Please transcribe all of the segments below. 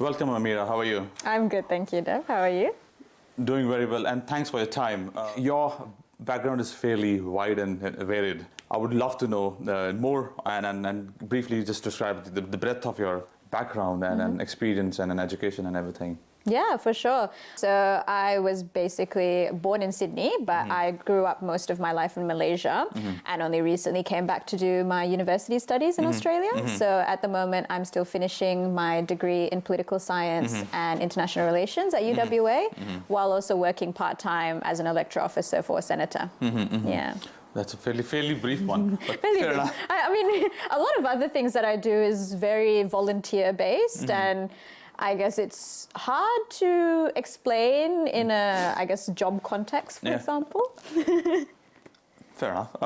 Welcome, Amira. How are you? I'm good, thank you, Dev. How are you? Doing very well, and thanks for your time. Your background is fairly wide and varied. I would love to know more and briefly just describe the breadth of your background and experience and education and everything. Yeah, for sure. So I was basically born in Sydney, but I grew up most of my life in Malaysia and only recently came back to do my university studies in Australia. So at the moment, I'm still finishing my degree in political science and international relations at UWA, while also working part-time as an electoral officer for a senator. Yeah. That's a fairly brief one. But Fairly fair big. enough. I mean, a lot of other things that I do is very volunteer-based, and I guess it's hard to explain in a, job context, for example. Fair enough.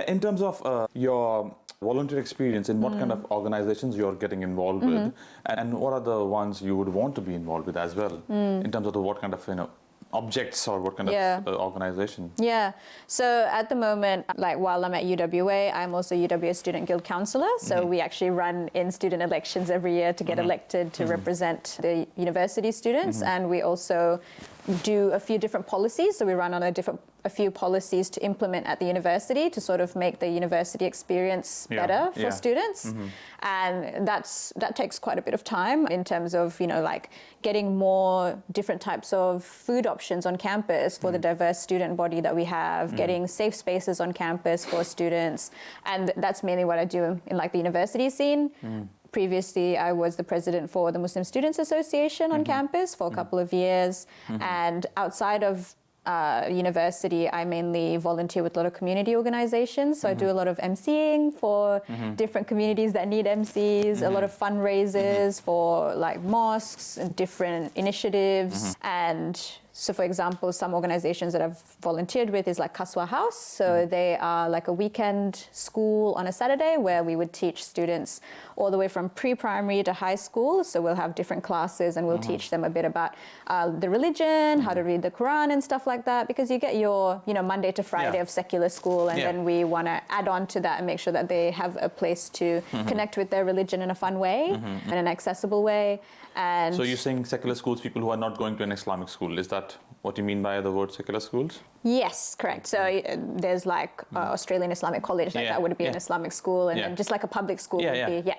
In terms of your volunteer experience, in what kind of organizations you're getting involved with, and what are the ones you would want to be involved with as well, in terms of what kind of objects or what kind of organization? Yeah. So at the moment, like while I'm at UWA, I'm also UWA Student Guild Councillor. So we actually run in student elections every year to get elected to represent the university students. And we also do a few different policies. So we run on a few policies to implement at the university to sort of make the university experience better for students. And that takes quite a bit of time in terms of, like getting more different types of food options on campus for the diverse student body that we have, getting safe spaces on campus for students. And that's mainly what I do in like the university scene. Previously, I was the president for the Muslim Students Association on campus for a couple of years. And outside of university, I mainly volunteer with a lot of community organizations. So I do a lot of MCing for different communities that need MCs, a lot of fundraisers for like mosques and different initiatives. And so, for example, some organizations that I've volunteered with is like Kaswa House. So they are like a weekend school on a Saturday where we would teach students all the way from pre-primary to high school. So we'll have different classes and we'll teach them a bit about the religion, how to read the Quran and stuff like that, because you get your, Monday to Friday of secular school, and then we want to add on to that and make sure that they have a place to connect with their religion in a fun way, in an accessible way. And so you're saying secular schools, people who are not going to an Islamic school, is that what you mean by the word secular schools? Yes, correct. So there's like Australian Islamic College, like that would be an Islamic school, and then just like a public school would be,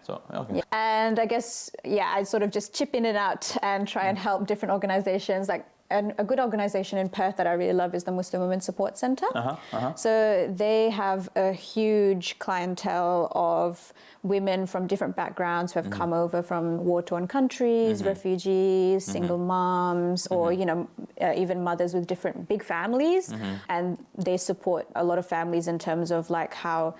So, okay. And I guess, I sort of just chip in and out and try and help different organizations. Like a good organization in Perth that I really love is the Muslim Women Support Centre. So they have a huge clientele of women from different backgrounds who have come over from war-torn countries, refugees, single moms, or even mothers with different big families, and they support a lot of families in terms of like how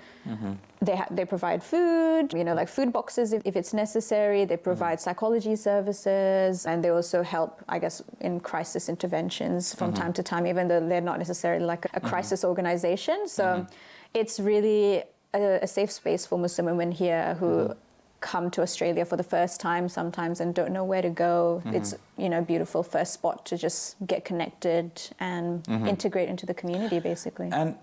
they provide food, like food boxes if it's necessary. They provide psychology services, and they also help, I guess, in crisis interventions from time to time, even though they're not necessarily like a crisis organization. So it's really a safe space for Muslim women here who come to Australia for the first time sometimes and don't know where to go. It's, a beautiful first spot to just get connected and integrate into the community, basically. And